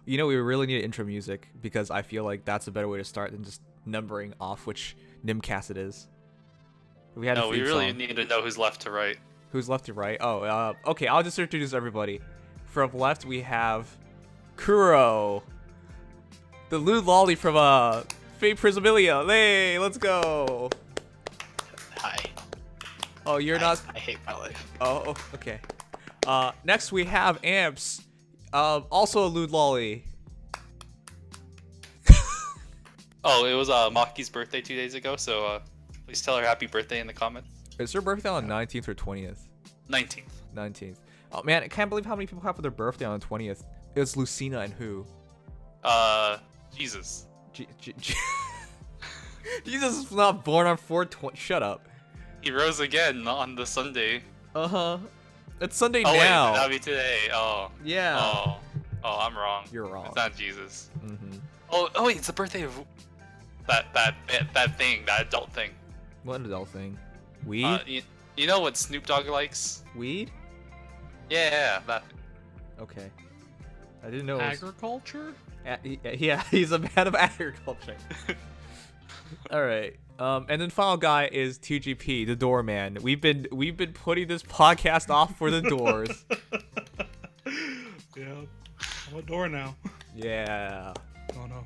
we really need intro music because I feel like that's a better way to start than just numbering off which Nimcast it is. We really need to know who's left to right. Who's left to right? Oh, okay. I'll just introduce everybody. From left, we have Kuro, the lewd lolly from Fate Prismilia. Hey, let's go. Hi. Oh, you're not. I hate my life. Oh, okay. Next we have Ampz, also a lewd lolly. Oh, it was Maki's birthday 2 days ago, so please tell her happy birthday in the comments. Is her birthday on the 19th or 20th? 19th. 19th. Oh man, I can't believe how many people have their birthday on the 20th. It's Lucina and who? Jesus. Jesus is not born on 420. Shut up. He rose again on the Sunday. It's Sunday now. now. Wait, that'll be today. Oh. Yeah. Oh, I'm wrong. You're wrong. It's not Jesus. Mm-hmm. Oh wait, it's the birthday of that thing, that adult thing. What adult thing? Weed? You know what Snoop Dogg likes? Weed? Yeah, that. Okay. I didn't know. It was... Agriculture? Yeah, he's a man of agriculture. All right. And then final guy is TGP, the doorman. We've been putting this podcast off for the doors. Yeah. I'm a door now. Yeah. Oh no.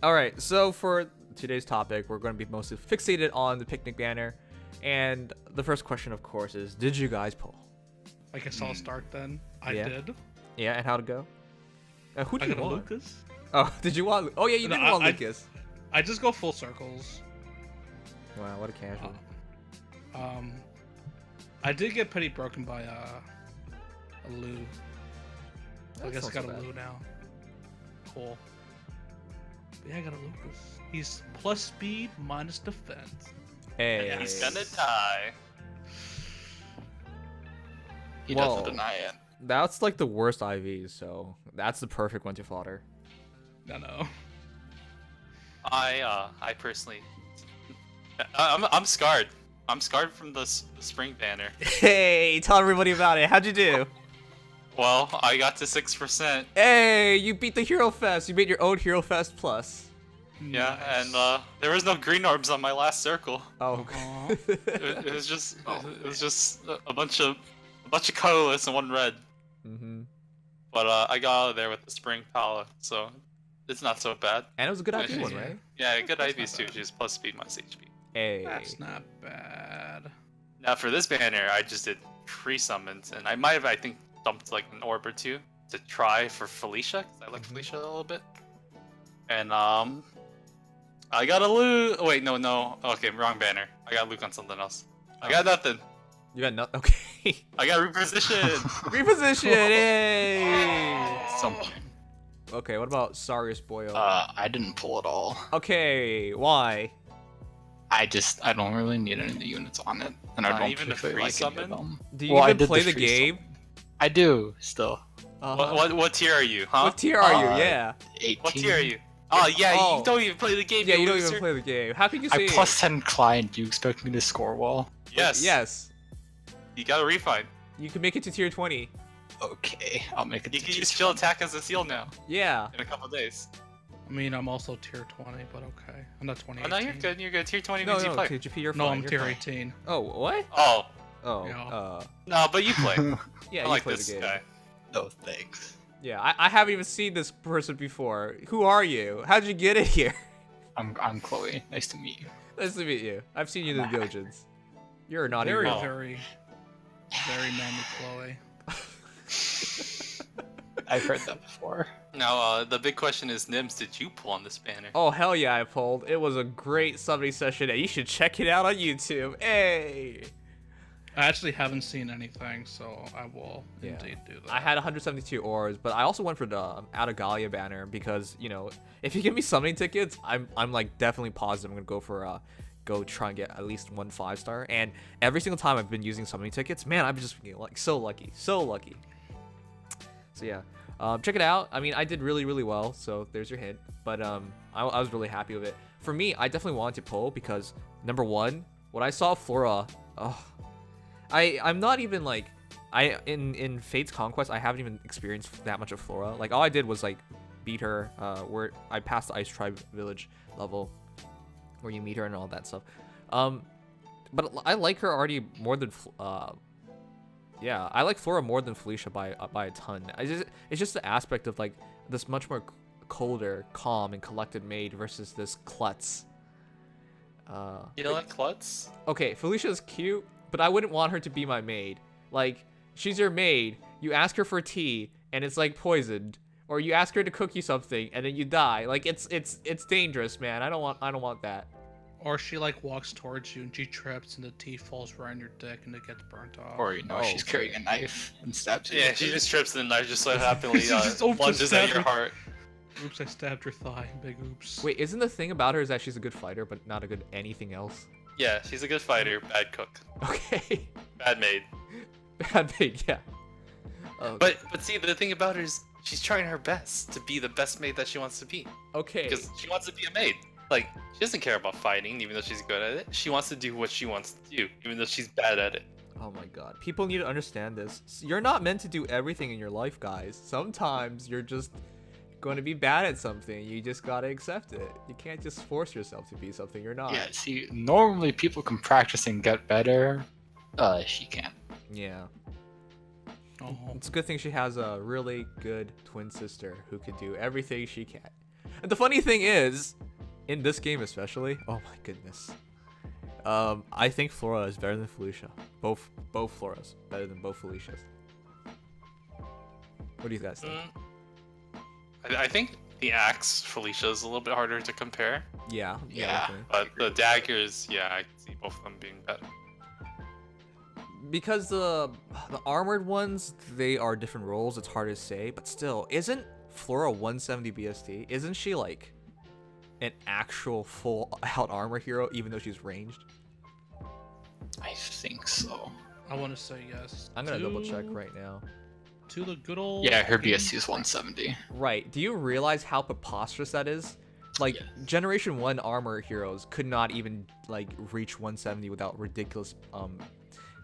All right. So for today's topic, we're going to be mostly fixated on the picnic banner, and the first question, of course, is: did you guys pull? I guess I'll start then. I Yeah. did. Yeah, and how'd it go? Who did I you got a want? Lucas. Oh, did you want? Oh yeah, you No, did want I- Lucas. I just go full circles. Wow, what a casual. I did get pretty broken by a Lou. I That's guess I not got so a bad. Lou now. Cool. But yeah, I got a Lucas. He's plus speed, minus defense. Hey. He's gonna die. He Whoa. doesn't deny it. That's like the worst IV, so that's the perfect one to fodder. No. I personally, I'm scarred. I'm scarred from the spring banner. Hey, tell everybody about it. How'd you do? Well, I got to 6%. Hey, you beat the Hero Fest. You made your own Hero Fest Plus. Yeah, Nice. and there was no green orbs on my last circle. Oh. Aw. It was just a bunch of colorless and one red. Mm-hmm. But I got out of there with the spring pala, so it's not so bad. And it was a good Yeah, IV she's- one, right? Yeah, good That's IVs not too. bad. She's plus speed, minus HP. Hey. That's not bad. Now for this banner, I just did free summons, and I might have, I think, dumped like an orb or two to try for Felicia, because I like Felicia a little bit. And I got a Luke. Oh, wait, no. Okay, wrong banner. I got Luke on something else. I got nothing. You got nothing. Okay. I got reposition. Reposition. Hey. Something. Okay, what about Sarius Boyo? I didn't pull at all. Okay, why? I don't really need any of the units on it, and I Not don't even a particularly free like any summon? of them. Do you Well, I even did play the free game? summon. I do still. What tier are you, huh? What tier are you? Uh, Yeah. 18. What tier are you? Oh yeah, Oh. you don't even play the game. Yeah, you don't loser. even play the game. How can you say I plus 10 client. Do you expect me to score well? Yes. Yes. You got a refine. You can make it to tier 20. Okay, I'll make it. You to can tier use chill 20. attack as a seal now Yeah. in a couple days. I mean, I'm also tier 20, but okay. I'm not 20. Oh no, you're good. You're good. Tier 20 No, means you no, play. TGP, you're No, fine. I'm you're tier fine. 18. Oh, what? Oh Oh, Yeah. no, but you play. yeah, I you like play this the game. guy. No thanks. Yeah, I haven't even seen this person before. Who are you? How'd you get in here? I'm Chloe. Nice to meet you. Nice to meet you. I've seen you in the Dojins. You're not Very, even. very manly Chloe. I've heard that before. Now, the big question is, Nims, did you pull on this banner? Oh, hell yeah, I pulled. It was a great summoning session, and you should check it out on YouTube. Hey! I actually haven't seen anything, so I will Yeah. indeed do that. I had 172 ores, but I also went for the Galia banner because, you know, if you give me summoning tickets, I'm like definitely positive I'm gonna go for go try and get at least 1 5-star. And every single time I've been using summoning tickets, man, I've just been like so lucky. So yeah, check it out. I mean, I did really well, so there's your hint. But I was really happy with it. For me, I definitely wanted to pull because number one, when I saw Flora, I'm not even like in Fate's Conquest, I haven't even experienced that much of Flora. Like all I did was like beat her. Where I passed the Ice Tribe village level, where you meet her and all that stuff. But I like her already more than yeah, I like Flora more than Felicia by a ton. It's just the aspect of like this much more colder, calm, and collected maid versus this klutz. You don't like klutz? Okay, Felicia's cute, but I wouldn't want her to be my maid. Like, she's your maid, you ask her for tea, and it's like poisoned, or you ask her to cook you something, and then you die. Like, it's dangerous, man. I don't want that. Or she like walks towards you and she trips and the tea falls right on your dick and it gets burnt off. Or she's okay. carrying a knife and stabs you. Yeah, she just trips and the knife just so happily Just plunges at your heart. Oops, I stabbed her thigh. Big oops. Wait, isn't the thing about her is that she's a good fighter, but not a good anything else? Yeah, she's a good fighter, bad cook, Okay. bad maid. Bad maid, yeah. Okay. But see, the thing about her is she's trying her best to be the best maid that she wants to be. Okay. Because she wants to be a maid. Like, she doesn't care about fighting, even though she's good at it. She wants to do what she wants to do, even though she's bad at it. Oh my god. People need to understand this. You're not meant to do everything in your life, guys. Sometimes you're just going to be bad at something. You just gotta accept it. You can't just force yourself to be something you're not. Yeah, see, normally people can practice and get better. She can't. Yeah. Oh. It's a good thing she has a really good twin sister who can do everything she can. And the funny thing is, in this game especially, oh my goodness, I think Flora is better than Felicia. Both Floras better than both Felicias. What do you guys think? I think the axe Felicia is a little bit harder to compare, Yeah. Yeah. definitely. but the daggers, yeah, I can see both of them being better. Because the armored ones, they are different roles. It's hard to say, but still, isn't Flora 170 BST? Isn't she like an actual full-out armor hero, even though she's ranged? I think so. I want to say yes. I'm gonna double check right now. To the good old. Yeah, her game. BSC is 170. Right. Do you realize how preposterous that is? Like, Yes. Generation 1 armor heroes could not even, like, reach 170 without ridiculous,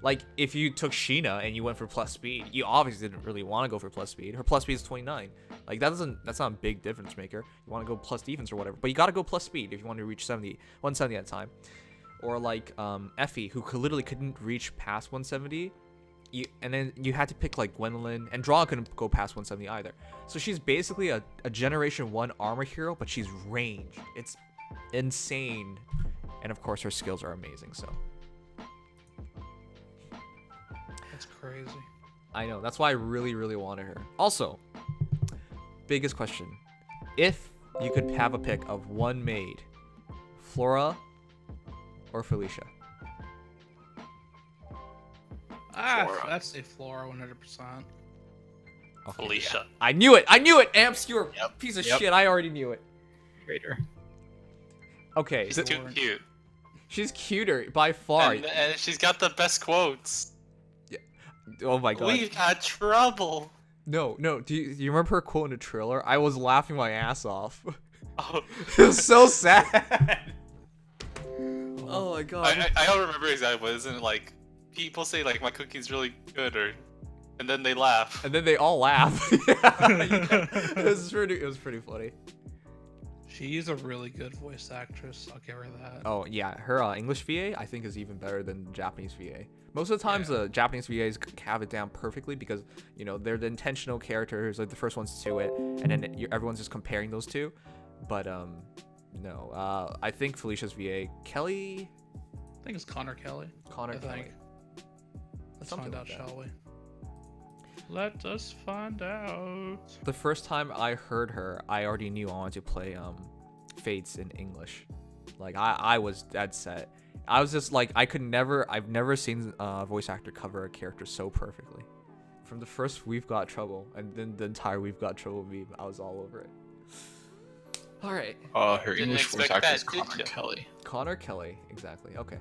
like, if you took Sheena and you went for plus speed, you obviously didn't really want to go for plus speed. Her plus speed is 29. Like, that's not a big difference maker. You want to go plus defense or whatever, but you gotta go plus speed if you want to reach 170 at a time. Or like, Effie, who literally couldn't reach past 170. And then you had to pick like Gwendolyn, and Draw couldn't go past 170 either. So she's basically a Generation 1 armor hero, but she's ranged. It's insane. And of course her skills are amazing, so. That's crazy. I know, that's why I really, really wanted her. Also, biggest question. If you could have a pick of one maid, Flora or Felicia? Flora. I'd say Flora 100%. Okay. Felicia. I knew it! Ampz, you're a Yep, piece of yep. shit. I already knew it. Raider. Okay, She's so too cute. she's cuter by far. And she's got the best quotes. Oh my god. We've had trouble. No. Do you remember her quote in the trailer? I was laughing my ass off. Oh. It was so sad. Oh my god. I don't remember exactly, but isn't it like people say like my cookie's really good, and then they laugh. And then they all laugh. Yeah. It was pretty funny. She's a really good voice actress. I'll give her that. Oh yeah, her English VA I think is even better than Japanese VA. Most of the times the Japanese VAs have it down perfectly because you know they're the intentional characters, like the first ones to it, and then everyone's just comparing those two. But no, I think Felicia's VA, Kelly. I think it's Connor Kelly. Connor I Kelly. think. Let's Something find out, like that. shall we? Let us find out. The first time I heard her, I already knew I wanted to play Fates in English. Like I was dead set. I was just like I've never seen a voice actor cover a character so perfectly. From the first We've Got Trouble and then the entire We've Got Trouble meme, I was all over it. All right. Her Didn't English voice expect actor is that, did Connor ya? Kelly. Connor Kelly, exactly. Okay.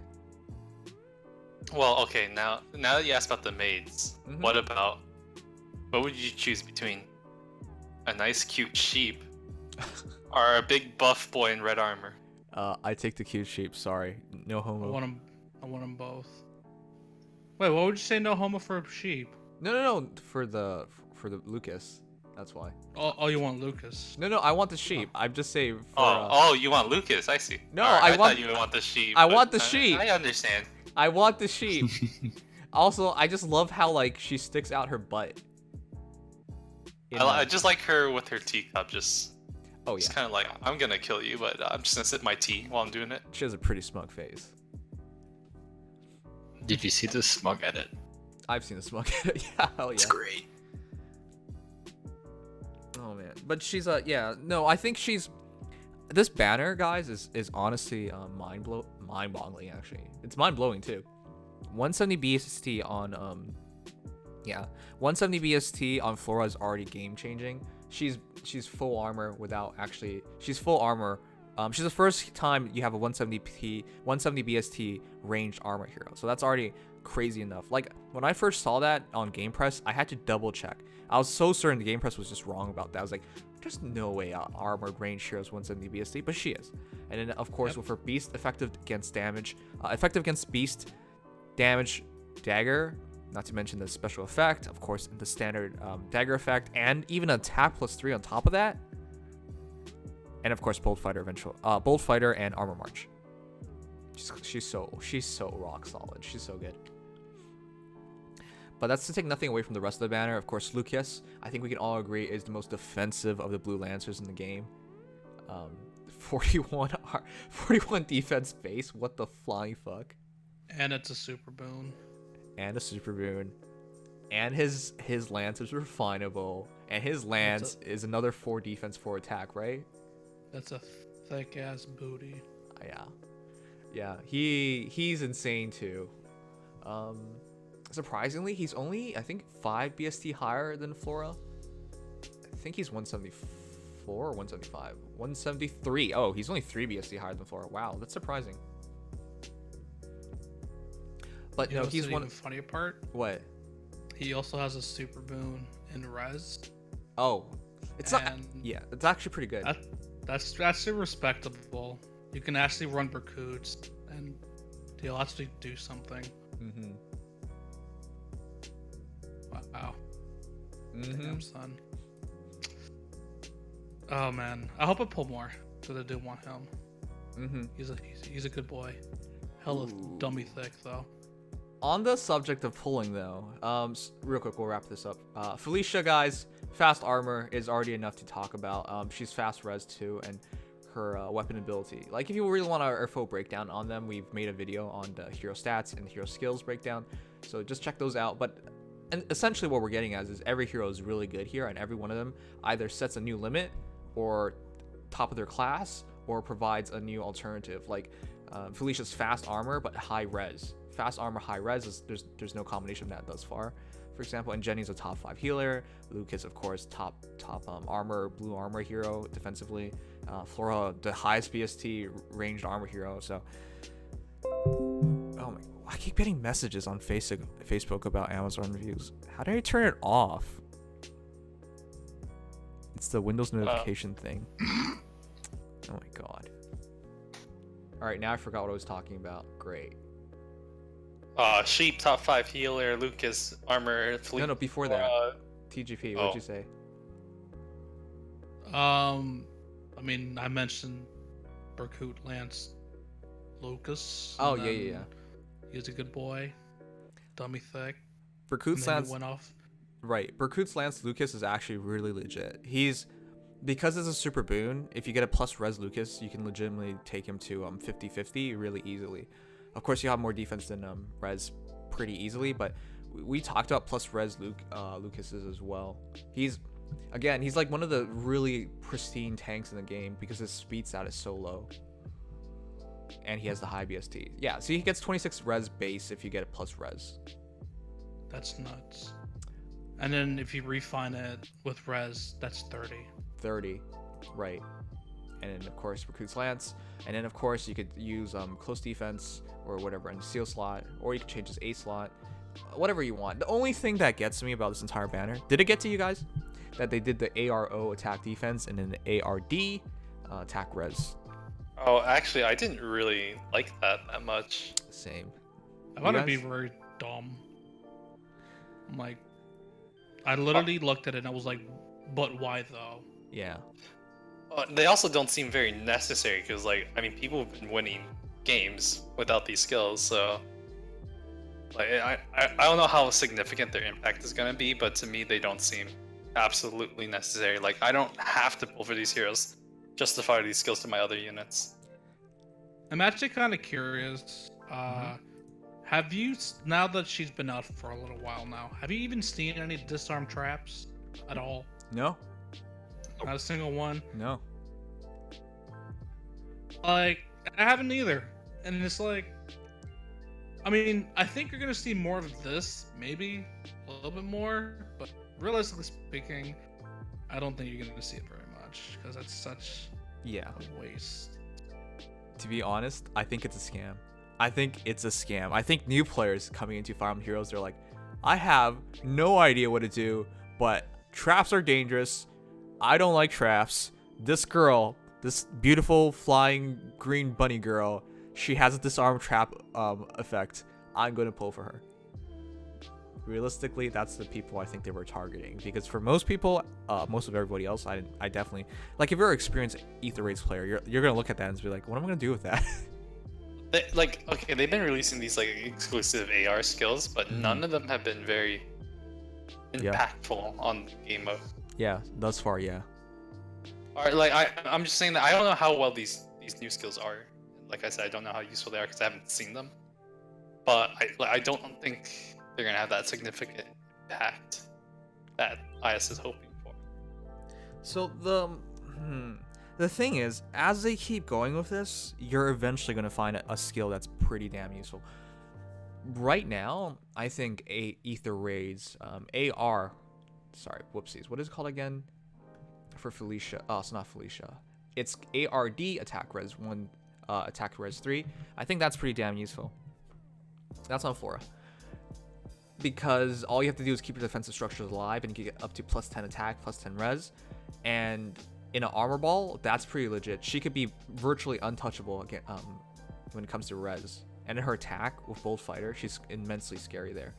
Well, okay, now that you asked about the maids, Mhm. what would you choose between a nice cute sheep or a big buff boy in red armor? I take the cute sheep. Sorry, no I homo. want them both. Wait, what would you say? No homo for a sheep? No, for the Lucas. That's why. Oh, you want Lucas? No, I want the sheep. I'm just saying for. Oh, you want Lucas? I see. No, Alright, I I want- thought you would want the sheep. I but want the sheep. I understand. I want the sheep. Also, I just love how like she sticks out her butt. I just like her with her teacup, just Oh yeah, kind of like, I'm gonna kill you, but I'm just gonna sip my tea while I'm doing it. she has a pretty smug face. Did you see the smug edit? I've seen the smug. Yeah, hell It's yeah. great. Oh man, but she's yeah. No, I think she's. This banner, guys, is honestly mind-boggling. Actually, it's mind-blowing too. 170 BST on 170 BST on Flora is already game-changing. She's full armor without actually. She's full armor. She's the first time you have a 170 BST ranged armor hero, so that's already crazy enough. Like when I first saw that on Game Press, I had to double check. I was so certain the Game Press was just wrong about that. I was like, there's no way armored range heroes 170 BST, but she is. And then of course with her beast effective against beast damage dagger, not to mention the special effect, of course the standard dagger effect, and even attack +3 on top of that. And of course Bolt Fighter and Armor March. She's so rock solid. She's so good. But that's to take nothing away from the rest of the banner. Of course, Lucas, I think we can all agree, is the most defensive of the Blue Lancers in the game. 41 defense base. What the flying fuck? And it's a super boon. And a super boon. And his lance is refinable. And his lance is another 4 defense, 4 attack, right? That's a thick ass booty. Yeah. He's insane too. Surprisingly, he's only, I think, 5 BST higher than Flora. I think he's 174 or 175. 173. Oh, he's only 3 BST higher than Flora. Wow, that's surprising. But You no, know he's what's one. the even funnier part. What? He also has a super boon in res. Oh, it's not. And Yeah, it's actually pretty good. That's respectable. You can actually run Berkuts, and he'll actually do something. Mm-hmm. Wow. Mm-hmm. Damn, son. Oh man, I hope I pull more because I do want him. Mm-hmm. He's a good boy. Hell of Ooh. dummy thick though. On the subject of pulling, though, real quick, we'll wrap this up. Felicia, guys, fast armor is already enough to talk about. She's fast res too, and her weapon ability. Like, if you really want our full breakdown on them, we've made a video on the hero stats and hero skills breakdown, so just check those out. But and essentially what we're getting at is every hero is really good here, and every one of them either sets a new limit or top of their class, or provides a new alternative. Like Felicia's fast armor but high res. Fast armor, high res is there's no combination of that thus far. For example, and Jenny's a top 5 healer. Lucas, of course, top armor, blue armor hero defensively. Flora, the highest BST ranged armor hero. So, oh my, I keep getting messages on Facebook about Amazon reviews. How do I turn it off? It's the Windows notification thing. Oh my god. All right, now I forgot what I was talking about. Great. Sheep, top 5 healer, Lucas, armor, fleet. No, before that. TGP, what'd you say? I mean, I mentioned Berkut, Lance, Lucas. Oh, and yeah, then yeah. He's a good boy. Dummy thick. Berkut's And then he Lance, went off. right. Berkut's Lance Lucas is actually really legit. Because it's a super boon, if you get a plus res Lucas, you can legitimately take him to 50-50 really easily. Of course, you have more defense than res pretty easily, but we talked about plus res Lucas's as well. He's like one of the really pristine tanks in the game because his speed stat is so low. And he has the high BST. Yeah, so he gets 26 res base if you get a plus res. That's nuts. And then if you refine it with res, that's 30. 30, right. And then of course Recruit's Lance, and then of course you could use close defense or whatever in the seal slot, or you could change his A slot, whatever you want. The only thing that gets me about this entire banner, did it get to you guys? That they did the ARO attack defense and then the ARD attack res. Oh, actually, I didn't really like that much. Same. I found it to guys? be very dumb. I'm like, I literally looked at it and I was like, but why though? Yeah. They also don't seem very necessary because, like, I mean, people have been winning games without these skills, so like, I don't know how significant their impact is gonna be, but to me, they don't seem absolutely necessary. Like, I don't have to pull for these heroes, justify these skills to my other units. I'm actually kind of curious. Have you, now that she's been out for a little while now, have you even seen any disarm traps at all? No. Not a single one. No. Like, I haven't either. And it's like, I mean, I think you're gonna see more of this, maybe a little bit more, but realistically speaking, I don't think you're gonna see it very much because that's such Yeah. a waste. To be honest, I think it's a scam. I think it's a scam. I think new players coming into Fire Emblem Heroes, they're like, I have no idea what to do, but traps are dangerous. I don't like traps. This girl, this beautiful flying green bunny girl, she has a disarm trap effect. I'm going to pull for her. Realistically, that's the people I think they were targeting. Because for most people, most of everybody else, I definitely... Like, if you're an experienced Ether Raids player, you're going to look at that and be like, what am I going to do with that? Okay, they've been releasing these, like, exclusive AR skills, but none of them have been very impactful on the game mode. Yeah, thus far, yeah. Alright, like, I'm just saying that I don't know how well these new skills are. Like I said, I don't know how useful they are because I haven't seen them. But I don't think they're gonna have that significant impact that IS is hoping for. So the thing is, as they keep going with this, you're eventually gonna find a skill that's pretty damn useful. Right now, I think Ether Raids, AR, sorry, whoopsies. What is it called again? For Felicia, oh, it's not Felicia. It's ARD attack res 1, attack res 3. I think that's pretty damn useful. That's on Flora. Because all you have to do is keep your defensive structures alive and you can get up to plus 10 attack, plus 10 res. And in an armor ball, that's pretty legit. She could be virtually untouchable again, when it comes to res. And in her attack with Bolt Fighter, she's immensely scary there.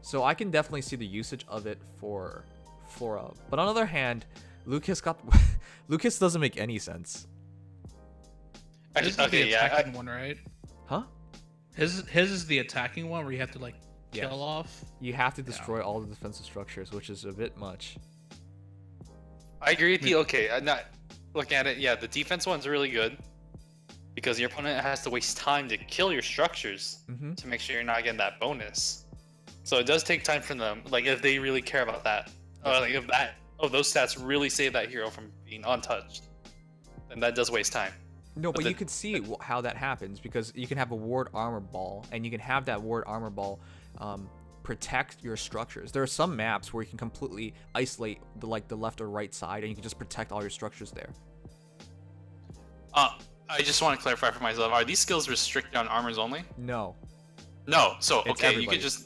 So I can definitely see the usage of it for Flora. But on the other hand, Lucas doesn't make any sense. His is the attacking one, right? Huh? His is the attacking one where you have to like kill off. You have to destroy all the defensive structures, which is a bit much. I agree with you. Okay, I'm not looking at it. Yeah, the defense one's really good because your opponent has to waste time to kill your structures to make sure you're not getting that bonus. So it does take time for them. Like if they really care about that, like if those stats really save that hero from being untouched, then that does waste time. No, but you could see how that happens because you can have a ward armor ball, and you can have that ward armor ball protect your structures. There are some maps where you can completely isolate the left or right side, and you can just protect all your structures there. I just want to clarify for myself: are these skills restricted on armors only? No. No. So It's okay, everybody. you could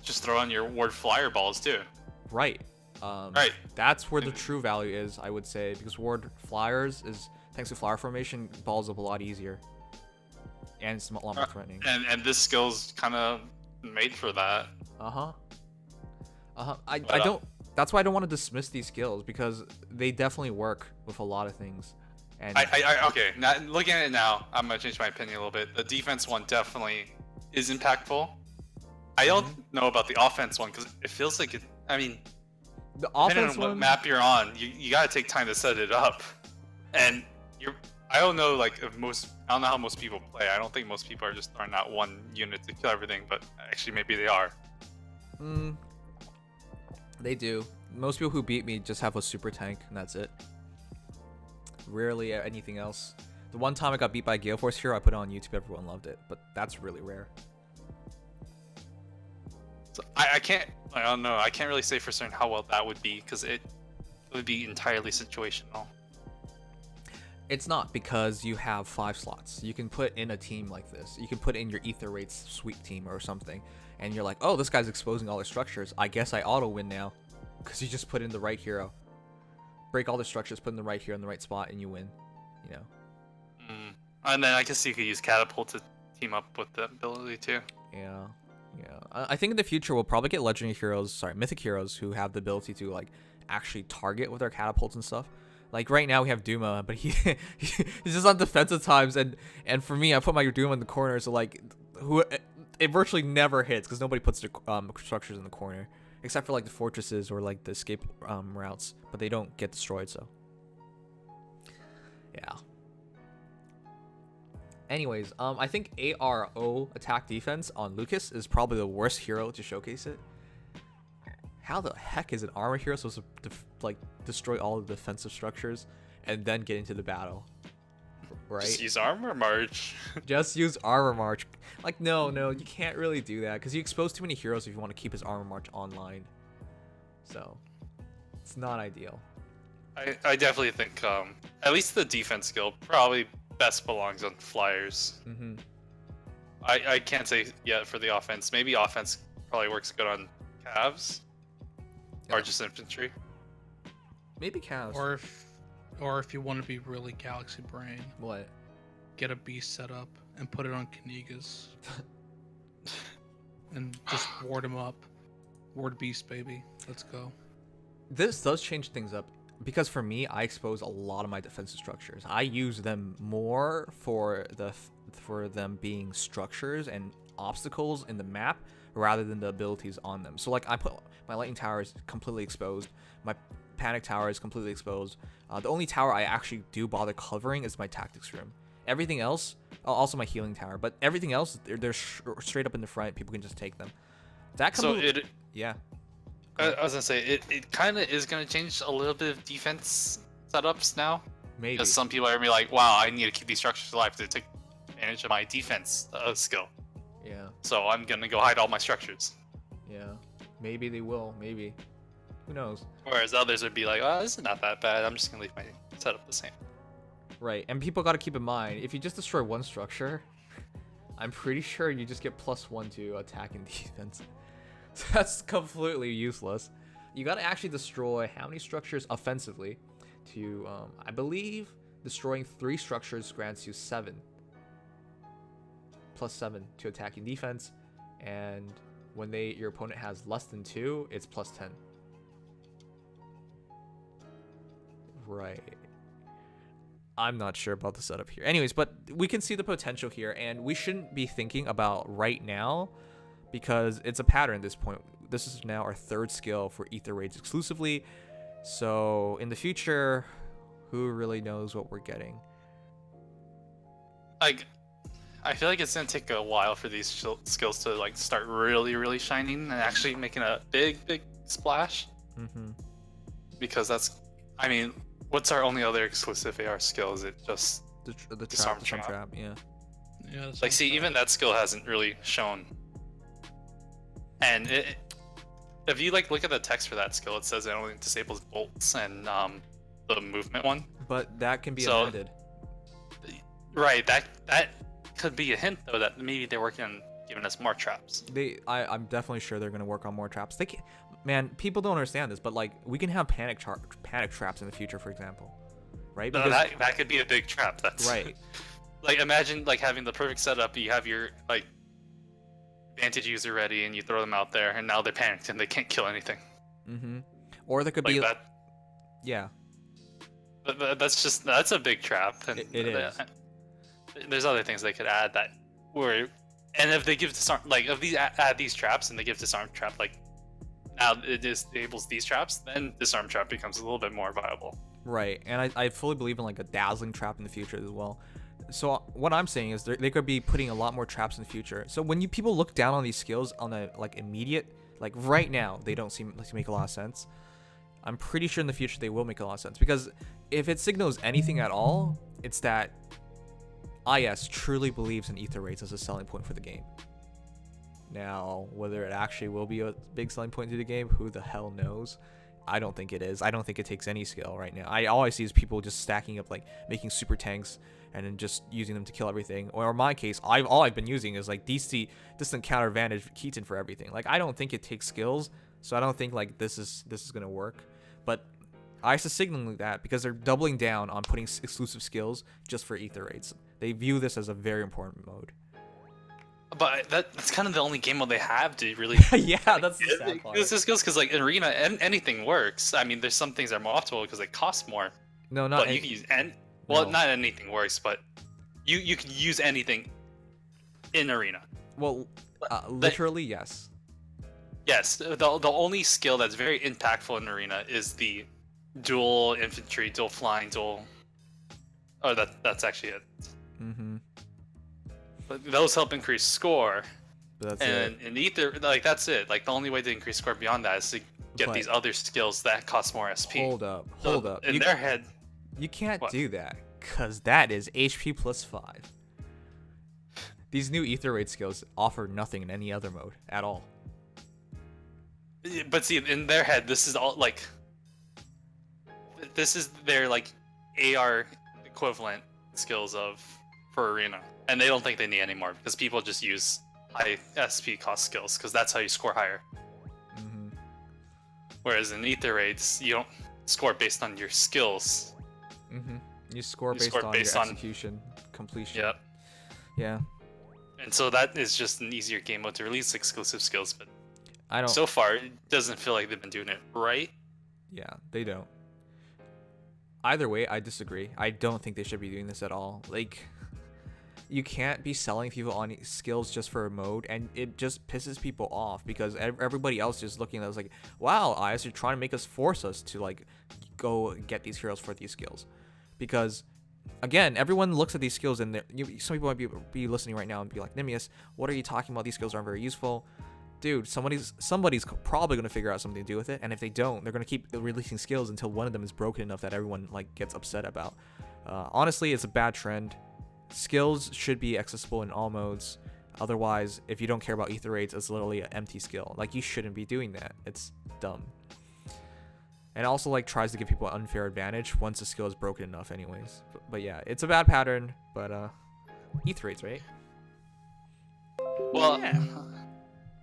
just throw on your ward flyer balls too. Right. Right. That's where the true value is, I would say, because ward flyers is, thanks to flyer formation, balls up a lot easier, and it's a lot more threatening. And this skill's kind of made for that. I don't. That's why I don't want to dismiss these skills because they definitely work with a lot of things. And Okay. Now, looking at it now, I'm gonna change my opinion a little bit. The defense one definitely is impactful. I don't know about the offense one because it feels like it. I mean, the depending offense on what one, map you're on, you gotta take time to set it up. And I don't know, like I don't know how most people play. I don't think most people are just throwing out one unit to kill everything, but actually maybe they are. They do. Most people who beat me just have a super tank, and that's it. Rarely anything else. The one time I got beat by a Gale Force hero, I put it on YouTube. Everyone loved it, but that's really rare. So I don't know. I can't really say for certain how well that would be because it would be entirely situational. It's not, because you have 5 slots. You can put in a team like this. You can put in your Ether Raids sweep team or something, and you're like, oh, this guy's exposing all their structures. I guess I auto win now, because you just put in the right hero. Break all the structures, put in the right hero in the right spot, and you win. You know. And then I guess you could use catapult to team up with the ability too. Yeah. Yeah, I think in the future we'll probably get mythic heroes who have the ability to like actually target with their catapults and stuff. Like right now we have Duma, but he's just on defensive times, and for me I put my Duma in the corner, so like it virtually never hits because nobody puts the structures in the corner except for like the fortresses or like the escape routes, but they don't get destroyed. So yeah. Anyways, I think ARO attack defense on Lucas is probably the worst hero to showcase it. How the heck is an armor hero supposed to like destroy all the defensive structures and then get into the battle? Right? Just use armor march. Just use armor march. Like no, you can't really do that because you expose too many heroes if you want to keep his armor march online. So it's not ideal. I definitely think at least the defense skill probably best belongs on flyers. Mm-hmm. I can't say yet for the offense. Maybe offense probably works good on calves or just infantry. Maybe cows. Or if you want to be really galaxy brain, What? get a beast set up and put it on Kanigas. And just ward him up. Ward beast, baby. Let's go. This does change things up because for me, I expose a lot of my defensive structures. I use them more for them being structures and obstacles in the map rather than the abilities on them. So like I put my lightning tower is completely exposed. My panic tower is completely exposed. The only tower I actually do bother covering is my tactics room. Everything else, also my healing tower, but everything else they're straight up in the front. People can just take them. That yeah. I was gonna say it kind of is gonna change a little bit of defense setups now. Maybe. Because some people are gonna be like, wow, I need to keep these structures alive to take advantage of my defense skill. Yeah. So I'm gonna go hide all my structures. Yeah. Maybe they will. Maybe. Who knows? Whereas others would be like, oh, this is not that bad. I'm just gonna leave my setup the same. Right. And people got to keep in mind, if you just destroy one structure, I'm pretty sure you just get +1 to attack and defense. So that's completely useless. You got to actually destroy how many structures offensively to, I believe, destroying 3 structures grants you 7. +7 to attack and defense. And when your opponent has less than 2, it's +10. Right. I'm not sure about the setup here. Anyways, but we can see the potential here, and we shouldn't be thinking about right now because it's a pattern at this point. This is now our 3rd skill for Ether Raids exclusively. So in the future, who really knows what we're getting? Like, I feel like it's gonna take a while for these skills to like start really shining and actually making a big splash. Mm-hmm. Because I mean, what's our only other exclusive AR skill? Is it just The Disarm trap, yeah. Yeah. That's like, see, even that skill hasn't really shown. And if you like look at the text for that skill, it says it only disables bolts and the movement one. But that can be So- amended. Right, that could be a hint though that maybe they're working on giving us more traps. I'm definitely sure they're gonna work on more traps. Man, people don't understand this, but like we can have panic traps in the future, for example, right? No, that could be a big trap. That's right. Like, imagine like having the perfect setup. You have your like vantage user ready, and you throw them out there, and now they're panicked and they can't kill anything. Mm-hmm. Or there could Like be that. Yeah. That's a big trap. And It is. There's other things they could add that were, and if they give disarm, like if these add these traps and they give disarm trap, like now it disables these traps, then disarm trap becomes a little bit more viable. Right, and I fully believe in like a dazzling trap in the future as well. So what I'm saying is they could be putting a lot more traps in the future. So when people look down on these skills on a like immediate, like right now, they don't seem like to make a lot of sense. I'm pretty sure in the future they will make a lot of sense, because if it signals anything at all, it's that IS truly believes in Ether Raids as a selling point for the game. Now, whether it actually will be a big selling point to the game, who the hell knows? I don't think it is. I don't think it takes any skill right now. All I see is people just stacking up, like making super tanks and then just using them to kill everything. Or in my case, all I've been using is like DC distant counter advantage Keaton for everything. Like I don't think it takes skills, so I don't think like this is gonna work. But IS is signaling that because they're doubling down on putting exclusive skills just for Ether Raids. They view this as a very important mode. But that's kind of the only game mode they have to really. Yeah, that's the sad part. This goes because like in Arena, anything works. I mean, there's some things that are more optimal because they cost more. No, not But you can use no. not anything works, but you can use anything in Arena. Well, literally yes. Yes, the only skill that's very impactful in Arena is the dual infantry, dual flying, dual. Oh, that's actually it. Mm-hmm. But those help increase score. But that's And it. in Ether, like that's it. Like the only way to increase score beyond that is to get But- these other skills that cost more SP. Hold up. In You, their head, you can't What? do that, cause that is HP plus 5. These new Ether Raid skills offer nothing in any other mode at all. but see, in their head, this is all like, this is their like AR equivalent skills for Arena, and they don't think they need any more because people just use high SP cost skills because that's how you score higher. Mm-hmm. Whereas in Ether Raids, you don't score based on your skills. Mm-hmm. You score You based score on based your on- execution, completion. Yep. Yeah. And so that is just an easier game mode to release exclusive skills, but I don't. so far it doesn't feel like they've been doing it right. Yeah, they don't. Either way, I disagree. I don't think they should be doing this at all. Like, you can't be selling people on skills just for a mode, and it just pisses people off because everybody else is looking at us like, wow, IS, you're trying to make us force us to like go get these heroes for these skills. Because again, everyone looks at these skills and some people might be listening right now and be like, Nimius, what are you talking about? These skills aren't very useful. Dude, somebody's probably going to figure out something to do with it, and if they don't, they're going to keep releasing skills until one of them is broken enough that everyone like gets upset about. Honestly, it's a bad trend. Skills should be accessible in all modes. Otherwise, if you don't care about Ether Raids, it's literally an empty skill. Like, you shouldn't be doing that. It's dumb. And also like tries to give people an unfair advantage once the skill is broken enough anyways. But yeah, it's a bad pattern, but Ether Raids, right? Well,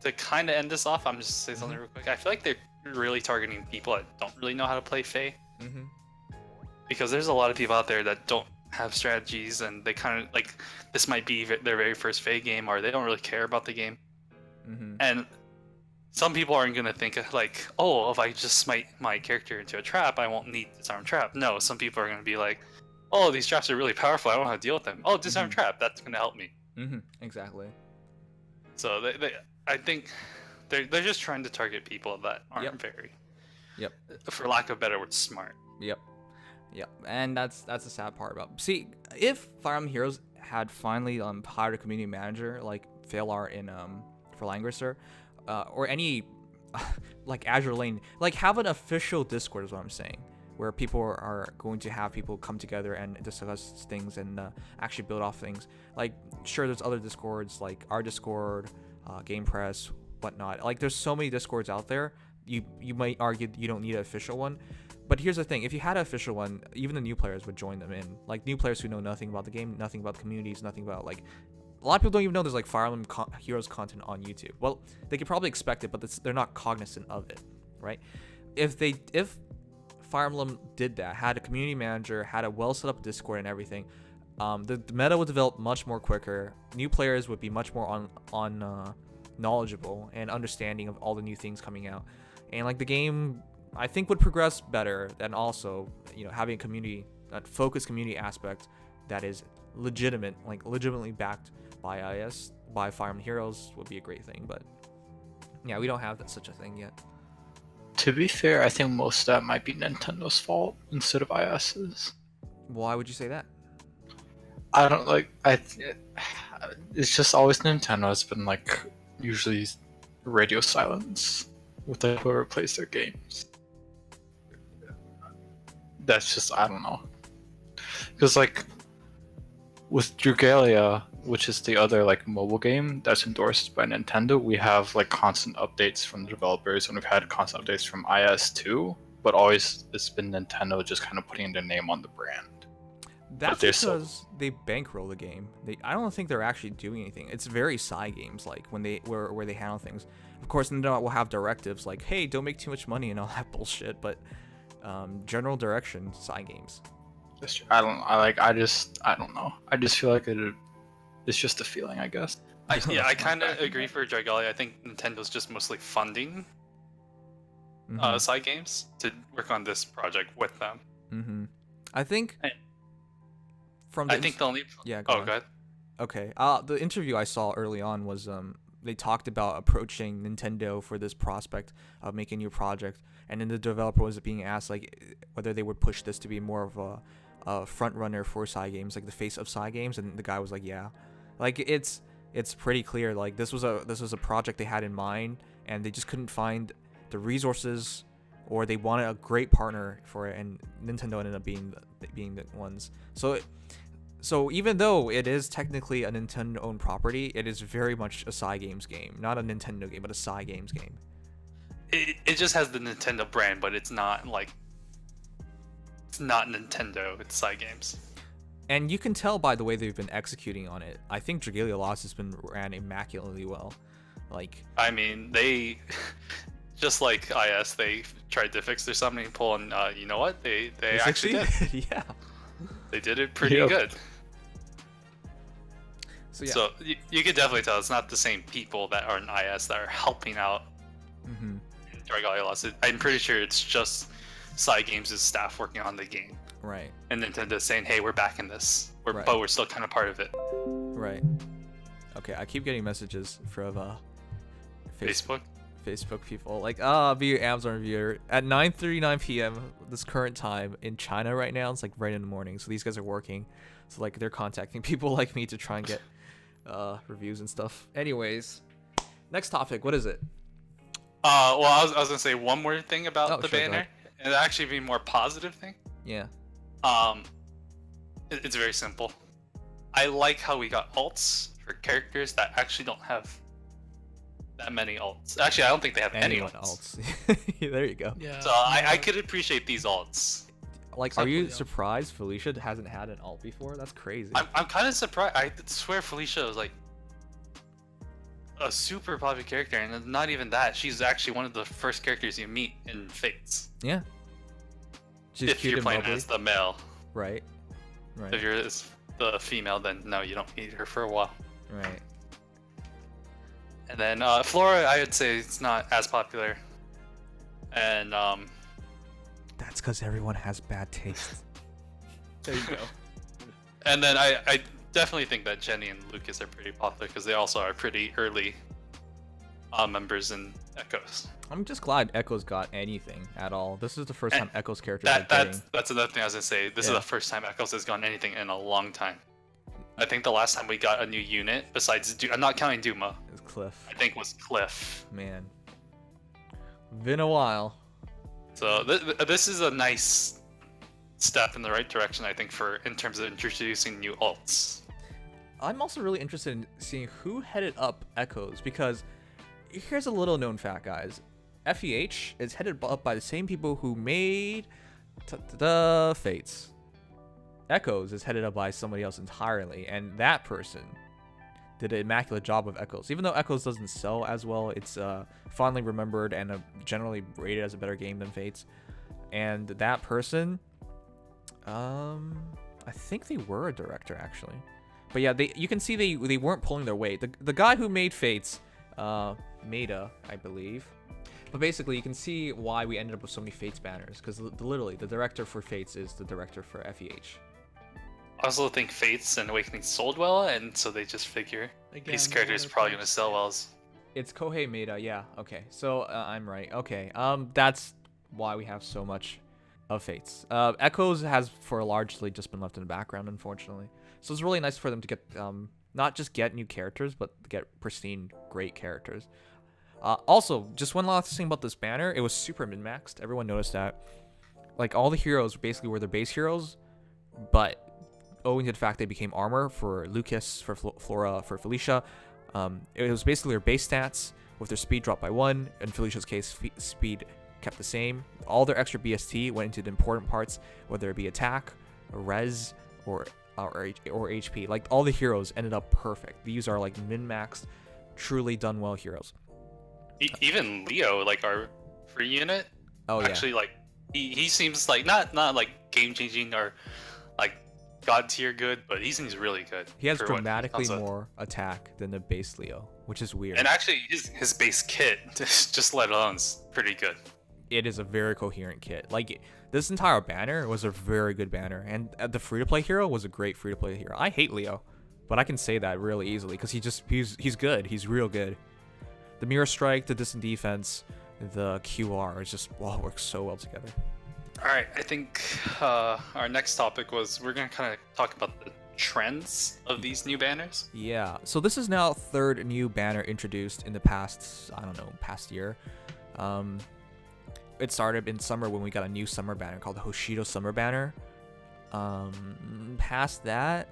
to kind of end this off, I'm just say something real quick. I feel like they're really targeting people that don't really know how to play Fae, Mm-hmm. because there's a lot of people out there that don't have strategies, and they kind of like this might be their very first Fae game, or they don't really care about the game. Mm-hmm. And some people aren't gonna think like, oh, if I just smite my character into a trap, I won't need disarm trap. No, some people are gonna be like, oh, these traps are really powerful. I don't know how to deal with them. Oh, disarm Mhm. trap. That's gonna help me. Mm-hmm. Exactly. So I think they're just trying to target people that aren't very, for lack of a better word, smart. Yep. And that's the sad part about. See, if Fire Emblem Heroes had finally hired a community manager like Failar in for Langrisser, or any like Azure Lane, like have an official Discord is what I'm saying, where people are going to have people come together and discuss things and actually build off things. Like, sure, there's other Discords like our Discord, Game Press, whatnot. Like, there's so many Discords out there. You might argue you don't need an official one, but here's the thing: if you had an official one, even the new players would join them in. Like, new players who know nothing about the game, nothing about the communities, nothing about like. A lot of people don't even know there's like Fire Emblem Heroes content on YouTube. Well, they could probably expect it, but they're not cognizant of it, right? If Fire Emblem did that, had a community manager, had a well set up Discord and everything, the meta would develop much more quicker. New players would be much more knowledgeable and understanding of all the new things coming out, and like the game, I think, would progress better. And also, having a community, that focused community aspect that is legitimate, like legitimately backed by IS, by Fire Emblem Heroes, would be a great thing. But yeah, we don't have such a thing yet. To be fair, I think most of that might be Nintendo's fault instead of IS's. Why would you say that? I don't like. It's just always Nintendo. It's been like usually radio silence with like whoever plays their games. That's just, I don't know. Because like with Dragalia, which is the other like mobile game that's endorsed by Nintendo, we have like constant updates from the developers, and we've had constant updates from IS too. But always it's been Nintendo just kind of putting their name on the brand. That's they're because they bankroll the game. I don't think they're actually doing anything. It's very side games, like when where they handle things. Of course, Nintendo will have directives like, "Hey, don't make too much money" and all that bullshit. But general direction, side games. I don't know. I just feel like it's just a feeling, I guess. I kind of agree for Dragalia. I think Nintendo's just mostly funding Mhm. side games to work on this project with them. I think I- from I think the only yeah. go on. ahead. Okay. The interview I saw early on was they talked about approaching Nintendo for this prospect of making a new project, and then the developer was being asked like whether they would push this to be more of a front runner for side games, like the face of side games, and the guy was like, yeah, like it's pretty clear like this was a project they had in mind, and they just couldn't find the resources, or they wanted a great partner for it, and Nintendo ended up being the ones. So even though it is technically a Nintendo-owned property, it is very much a Cygames game. Not a Nintendo game, but a Cygames game. It just has the Nintendo brand, but it's not like it's not Nintendo. It's side games. And you can tell by the way they've been executing on it. I think Dragalia Lost has been ran immaculately well. Like, I mean, they just like IS, they tried to fix their summoning pool, and you know what? They actually did. Yeah. They did it pretty Yep. good. So yeah. So you can definitely tell it's not the same people that are in IS that are helping out Mhm. Dragalia Lost. I'm pretty sure it's just Side Games' staff working on the game, Right. and Nintendo saying, "Hey, we're back in this, Right. but we're still kind of part of it." Right. Okay, I keep getting messages from Facebook. Facebook people like, be your Amazon reviewer at 9:39 p.m. this current time in China right now. It's like right in the morning, so these guys are working, so like they're contacting people like me to try and get reviews and stuff. Anyways, next topic. What is it? Well, I was gonna say one more thing about Oh, the sure, go banner, ahead. and it'd actually be a more positive thing. Yeah. It's very simple. I like how we got alts for characters that actually don't have that many alts. Actually, I don't think they have any Anyone alts. else? There you go. Yeah. So I could appreciate these alts. Like, are you Exactly, yeah. surprised Felicia hasn't had an alt before? That's crazy. I'm kind of surprised. I swear Felicia was like a super popular character, and not even that. She's actually one of the first characters you meet in Fates. Yeah. She's If cute you're and playing bubbly. as the male. Right. Right. If you're the female, then no, you don't meet her for a while. Right. And then Flora, I would say it's not as popular. And That's because everyone has bad taste. There you go. and then I definitely think that Jenny and Lucas are pretty popular because they also are pretty early members in Echoes. I'm just glad Echo's got anything at all. This is the first time Echo's characters are That's another thing I was gonna say. This is Yeah. the first time Echoes has gotten anything in a long time. I think the last time we got a new unit, besides I'm not counting Duma, getting. It's Cliff. I think was Cliff. Man. Been a while. So this is a nice step in the right direction, I think, in terms of introducing new alts. I'm also really interested in seeing who headed up Echoes, because here's a little known fact, guys. FEH is headed up by the same people who made the Fates. Echoes is headed up by somebody else entirely, and that person did an immaculate job of Echoes. Even though Echoes doesn't sell as well, it's fondly remembered and generally rated as a better game than Fates. And that person, I think they were a director actually. But yeah, you can see they weren't pulling their weight. The guy who made Fates, Maeda, I believe. But basically, you can see why we ended up with so many Fates banners, because literally the director for Fates is the director for FEH. I also think Fates and Awakening sold well, and so they just figure these characters are probably going to sell well. It's Kohei Maeda, yeah. Okay, so I'm right. Okay, that's why we have so much of Fates. Echoes has for largely just been left in the background, unfortunately. So it's really nice for them to get not just get new characters, but to get pristine, great characters. Also, just one last thing about this banner, it was super min-maxed. Everyone noticed that. Like, all the heroes basically were their base heroes, but owing to the fact they became armor for Lucas, for Flora, for Felicia, it was basically their base stats with their speed dropped by 1. In Felicia's case, speed kept the same. All their extra BST went into the important parts, whether it be attack, res, or HP. Like, all the heroes ended up perfect. These are like min-maxed, truly done well heroes. Even Leo, like our free unit, Oh yeah. actually, like he seems like not like game changing or like god tier good, but he seems really good. He has for what dramatically comes up. more attack than the base Leo, which is weird. And actually, his base kit, just let alone, is pretty good. It is a very coherent kit. Like, this entire banner was a very good banner, and the free-to-play hero was a great free-to-play hero. I hate Leo, but I can say that really easily because he's good. He's real good. The mirror strike, the distant defense, the QR is just all works so well together. All right, I think our next topic was we're gonna kind of talk about the trends of these new banners. Yeah, so this is now third new banner introduced in the past, I don't know, past year. It started in summer when we got a new summer banner called the Hoshido Summer Banner. Past that,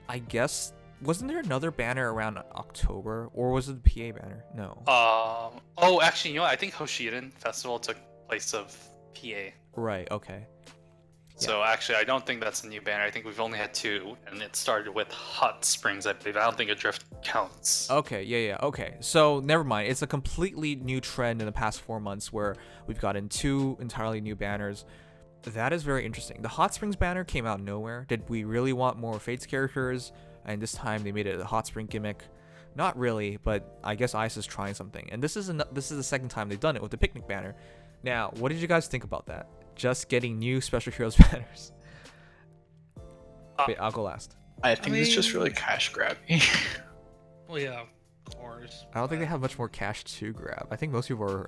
I guess, wasn't there another banner around October, or was it the PA banner? No. Oh, actually, you know what? I think Hoshiden Festival took place of PA. Right, okay. So actually, I don't think that's a new banner. I think we've only had 2, and it started with Hot Springs, I believe. I don't think Adrift counts. Okay, yeah, okay. So, never mind. It's a completely new trend in the past 4 months where we've gotten 2 entirely new banners. That is very interesting. The Hot Springs banner came out of nowhere. Did we really want more Fates characters? And this time they made it a Hot Spring gimmick. Not really, but I guess Ice is trying something. And this is the second time they've done it with the Picnic banner. Now, what did you guys think about that? Just getting new Special Heroes banners. Wait, I'll go last. I think it's just really cash grabby. Well, yeah, of course. I don't think they have much more cash to grab. I think most people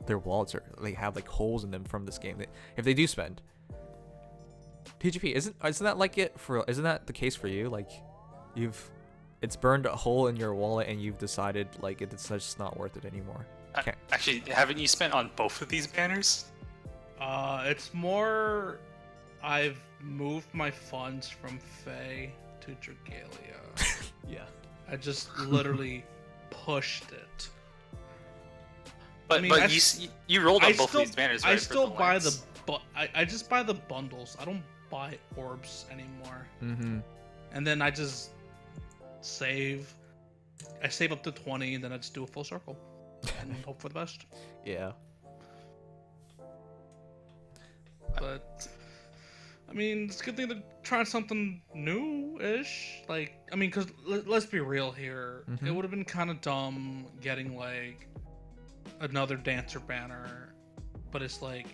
their wallets they have like holes in them from this game. If they do spend. TGP, isn't that the case for you? Like, it's burned a hole in your wallet and you've decided like it's just not worth it anymore. Okay. Actually, haven't you spent on both of these banners? It's more I've moved my funds from Fae to Dragalia. Yeah. I just literally pushed it. But I mean, you rolled on I both still- of these banners, right? I for still the buy lens. I just buy the bundles. I don't buy orbs anymore. Mm-hmm. And then I just save. I save up to 20, and then I just do a full circle and hope for the best. Yeah. But I mean, it's a good thing to try something new-ish. Like, I mean, because let's be real here. Mhm. It would have been kind of dumb getting like another dancer banner, but it's like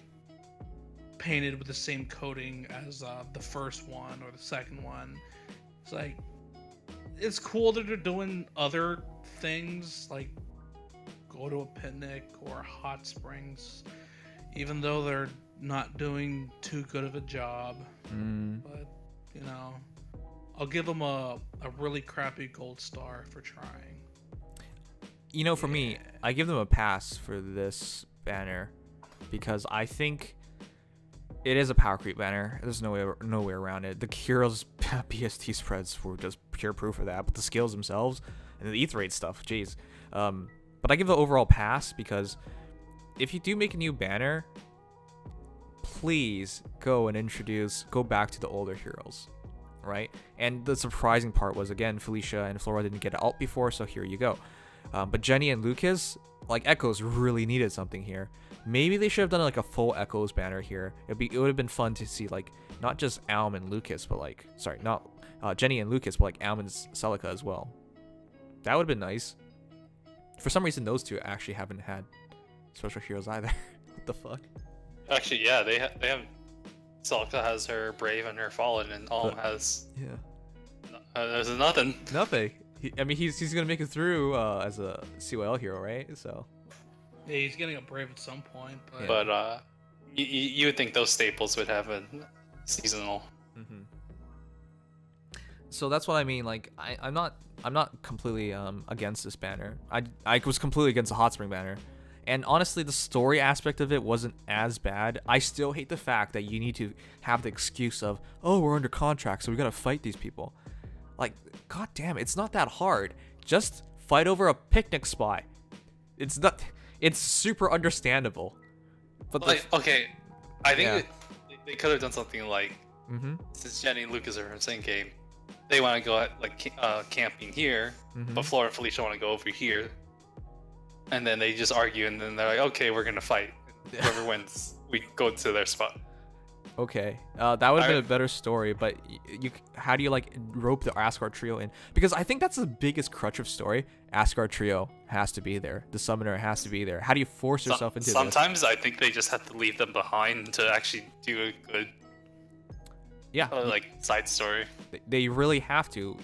painted with the same coating as the first one or the second one. It's like, it's cool that they're doing other things like go to a picnic or hot springs, even though they're not doing too good of a job. But you know, I'll give them a really crappy gold star for trying. You know, for me, I give them a pass for this banner because I think it is a power creep banner. There's no way around it. The Kuro's BST spreads were just pure proof of that, but the skills themselves and the ETH rate stuff, jeez. But I give the overall pass because if you do make a new banner, please go back to the older heroes, right? And the surprising part was, again, Felicia and Flora didn't get out before, so here you go. But Jenny and Lucas, like Echoes, really needed something here. Maybe they should have done like a full Echoes banner here. It would have been fun to see like not just Alm and Lucas, but like not Jenny and Lucas, but like Alm and Celica as well. That would have been nice. For some reason, those two actually haven't had special heroes either. What the fuck? Actually, yeah, they have. Celica has her Brave and her Fallen, and Alm has. Yeah. There's nothing. Nothing. He's gonna make it through as a COL hero, right? So. Yeah, he's getting a brave at some point, but Yeah. But you would think those staples would have a seasonal. Mm-hmm. So that's what I mean. Like, I'm not completely against this banner. I was completely against the Hot Spring banner, and honestly, the story aspect of it wasn't as bad. I still hate the fact that you need to have the excuse of, oh, we're under contract, so we gotta fight these people. Like, god damn, it's not that hard. Just fight over a picnic spot. It's super understandable. But Like, okay, I think Yeah. they could have done something like, since Jenny and Lucas are from the same game, they want to go camping here, but Flora and Felicia want to go over here, and then they just argue, and then they're like, okay, we're gonna fight. Whoever wins, we go to their spot. Okay, that would have been a better story, but how do you like rope the Asgard trio in? Because I think that's the biggest crutch of story. Asgard trio has to be there. The summoner has to be there. How do you force yourself into this? Sometimes I think they just have to leave them behind to actually do a good, like side story. They really have to.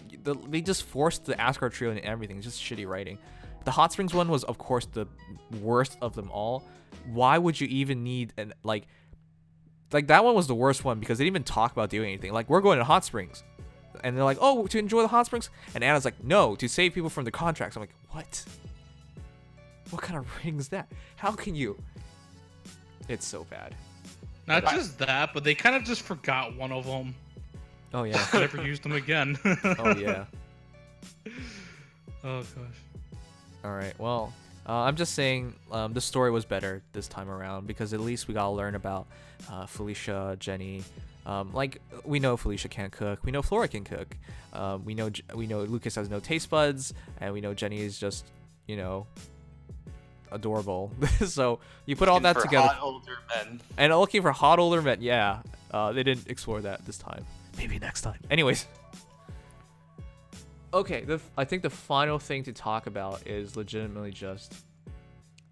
They just forced the Asgard trio into everything. It's just shitty writing. The Hot Springs one was, of course, the worst of them all. Why would you even need an like that one was the worst one because they didn't even talk about doing anything. Like, we're going to Hot Springs. And they're like, oh, to enjoy the Hot Springs? And Anna's like, no, to save people from the contracts. I'm like, what? What kind of ring is that? How can you? It's so bad. Not just that, but they kind of just forgot one of them. Oh, yeah. Never used them again. Oh, yeah. Oh, gosh. All right, well, I'm just saying the story was better this time around because at least we got to learn about Felicia, Jenny. Like, we know Felicia can't cook. We know Flora can cook. We know Lucas has no taste buds, and we know Jenny is just, adorable. So you put all that together. Hot older men. And looking for hot older men. Yeah, they didn't explore that this time. Maybe next time. Anyways. Okay, I think the final thing to talk about is legitimately just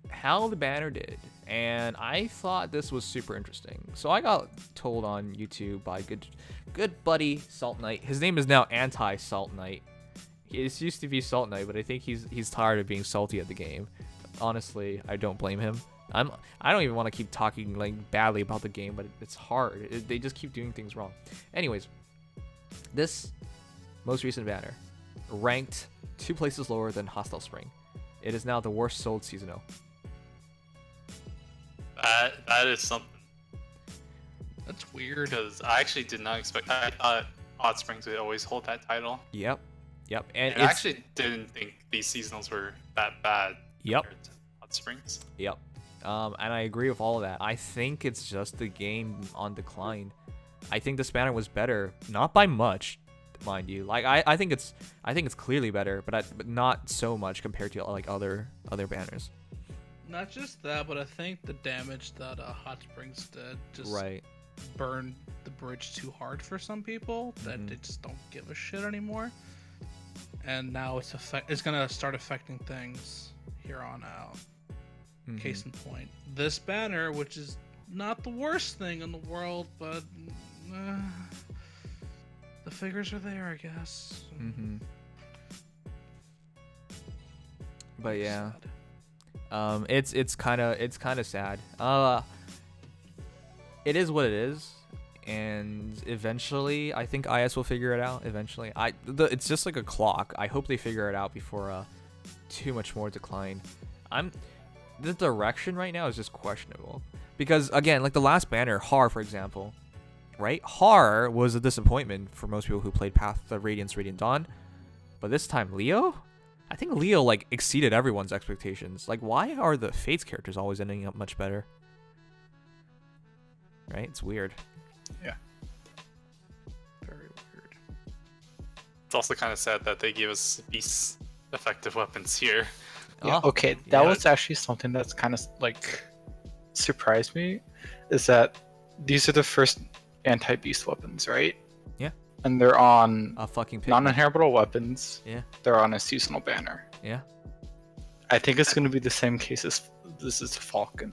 how the banner did. And I thought this was super interesting. So I got told on YouTube by good buddy Salt Knight. His name is now Anti-Salt Knight. It used to be Salt Knight, but I think he's tired of being salty at the game. Honestly, I don't blame him. I don't even want to keep talking like badly about the game, but it's hard. They just keep doing things wrong. Anyways, this most recent banner ranked 2 places lower than Hostile Spring. It is now the worst sold seasonal. That is something. That's weird. Because I actually did not expect. I thought Hot Springs would always hold that title. Yep. And I actually didn't think these seasonals were that bad. Yep. Compared to Hot Springs. Yep. And I agree with all of that. I think it's just the game on decline. I think this banner was better, not by much, mind you. Like I think it's clearly better, but not so much compared to like other banners. Not just that, but I think the damage that Hot Springs did just right. burned the bridge too hard for some people that they just don't give a shit anymore. And now it's gonna start affecting things here on out. Case in point, this banner, which is not the worst thing in the world, but the figures are there, I guess. But yeah, it's kind of sad. It is what it is, and eventually, I think IS will figure it out. Eventually, it's just like a clock. I hope they figure it out before too much more decline. The direction right now is just questionable because again, like the last banner, Har, for example, right? Har was a disappointment for most people who played Path of Radiance, Radiant Dawn, but this time Leo, I think Leo like exceeded everyone's expectations. Like, why are the Fates characters always ending up much better? Right? It's weird. Yeah. Very weird. It's also kind of sad that they gave us beast effective weapons here. Yeah, Oh, okay, that yeah. was actually something that's kind of like surprised me, is that these are the first anti-beast weapons, right? Yeah. And they're on A fucking pig. non-inheritable weapons. Yeah. They're on a seasonal banner. Yeah. I think it's going to be the same case as this is Falcon.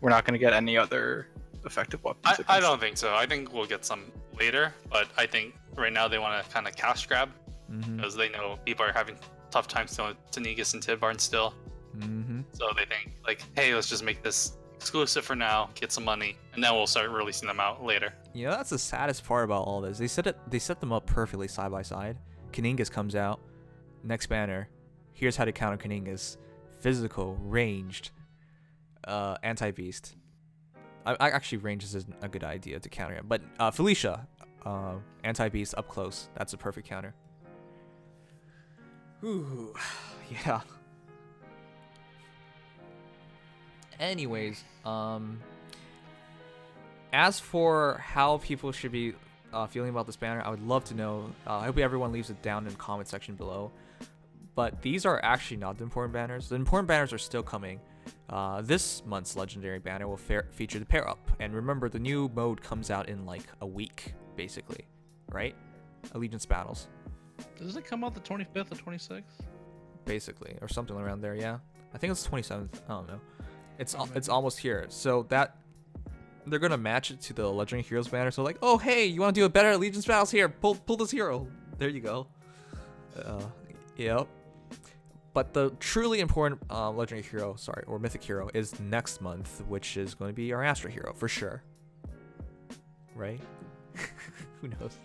We're not going to get any other effective weapons. I don't think so. I think we'll get some later, but I think right now they want to kind of cash grab because they know people are having tough times selling Tanegas and Tidbarn still. So they think like, hey, let's just make this exclusive for now, get some money, and then we'll start releasing them out later. You know, that's the saddest part about all this. They set them up perfectly side by side. Kaningas comes out, next banner. Here's how to counter Kaningas: physical, ranged, anti-beast. I actually ranges is a good idea to counter him, but Felicia, anti-beast up close. That's a perfect counter. Ooh, yeah. Anyways, as for how people should be feeling about this banner, I would love to know. I hope everyone leaves it down in the comment section below. But these are actually not the important banners. The important banners are still coming. This month's legendary banner will feature the pair up, and remember the new mode comes out in like a week, basically, right? Allegiance battles, Does it come out the 25th or 26th? basically, or something around there. Yeah, I think it's 27th. I don't know. It's Oh, maybe. it's almost here, so that they're gonna match it to the legendary heroes banner. So like, oh hey, you want to do a better allegiance battles here? Pull this hero. There you go. Yep. But the truly important legendary hero, or mythic hero, is next month, which is going to be our Astra hero for sure. Right? Who knows?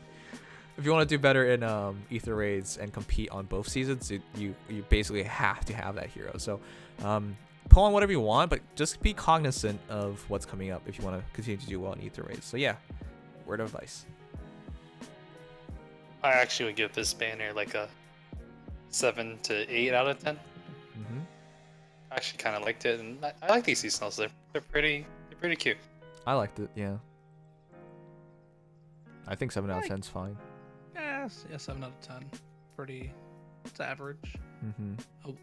If you want to do better in Ether raids and compete on both seasons, you basically have to have that hero. So pull on whatever you want, but just be cognizant of what's coming up if you want to continue to do well in Ether raids. So yeah, word of advice. I actually would give this banner like a 7 to 8 out of 10. Mm-hmm. I actually kind of liked it, and I like these seasonals. They're pretty cute. I liked it, yeah. I think 7 out of 10 is fine. Yeah, 7 out of 10. It's average. Mm-hmm.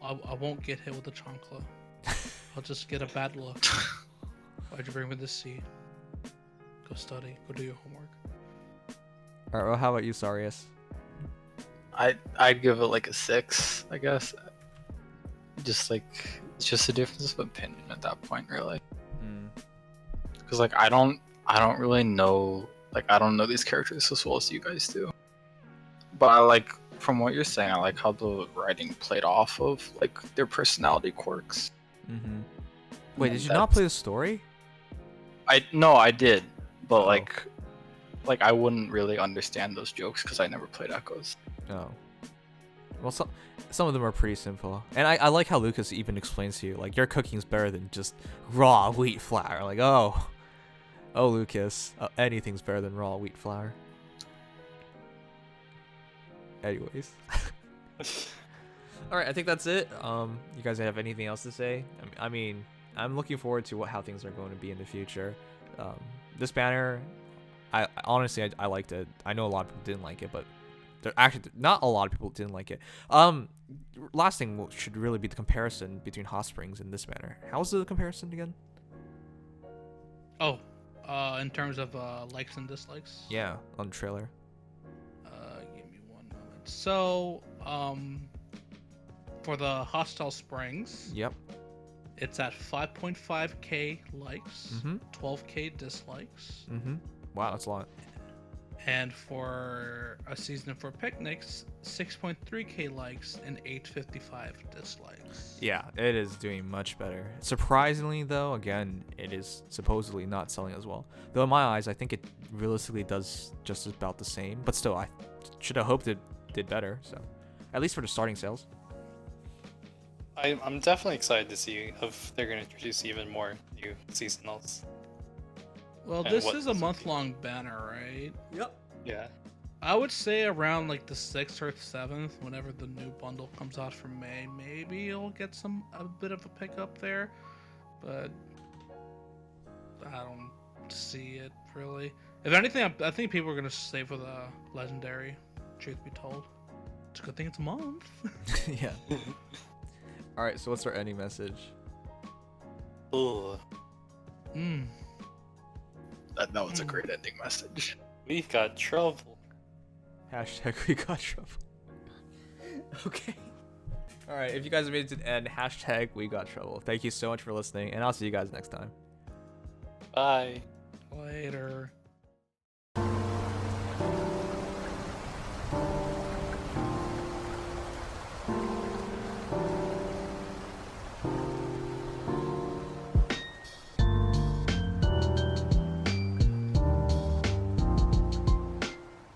I won't get hit with a chancla. I'll just get a bad look. Why'd you bring me this seed? Go study. Go do your homework. Alright, well, how about you, Sarius? I'd give it like a 6, I guess. Just like it's just a difference of opinion at that point, really. Because like I don't really know, like I don't know these characters as well as you guys do. But I like, from what you're saying, I like how the writing played off of like their personality quirks. Mm-hmm. Wait, did you not That's- play the story? I did, but Oh. like I wouldn't really understand those jokes because I never played Echoes. Oh. Well, some of them are pretty simple. And I like how Lucas even explains to you, like, your cooking's better than just raw wheat flour. Like, oh, Lucas, anything's better than raw wheat flour. Anyways. Alright, I think that's it. You guys have anything else to say? I mean, I'm looking forward to how things are going to be in the future. This banner, I honestly liked it. I know a lot of people didn't like it, but there actually not a lot of people didn't like it. Last thing should really be the comparison between Hotsprings and this banner. How's the comparison again? Oh, in terms of likes and dislikes. Yeah, on the trailer. Give me one moment. So, for the Hostile Springs, Yep. it's at 5.5k likes, Mhm. 12k dislikes, Mhm. Wow, that's a lot. and for a season for Picnics, 6.3k likes and 855 dislikes. Yeah, it is doing much better. Surprisingly, though, again, it is supposedly not selling as well. Though in my eyes, I think it realistically does just about the same. But still, I should have hoped it did better. So, at least for the starting sales. I'm definitely excited to see if they're going to introduce even more new seasonals. Well, And this what is a does it do? month-long banner, right? Yep. Yeah. I would say around like the 6th or 7th, whenever the new bundle comes out for May, maybe you'll get a bit of a pickup there, but I don't see it really. If anything, I think people are gonna save for the legendary. Truth be told, it's a good thing it's a month. Yeah. All right. So what's our ending message? Ooh, That was a great ending message. we've got trouble. Hashtag we got trouble. Okay. All right. If you guys have made it to the end, hashtag we got trouble. Thank you so much for listening, and I'll see you guys next time. Bye. Later.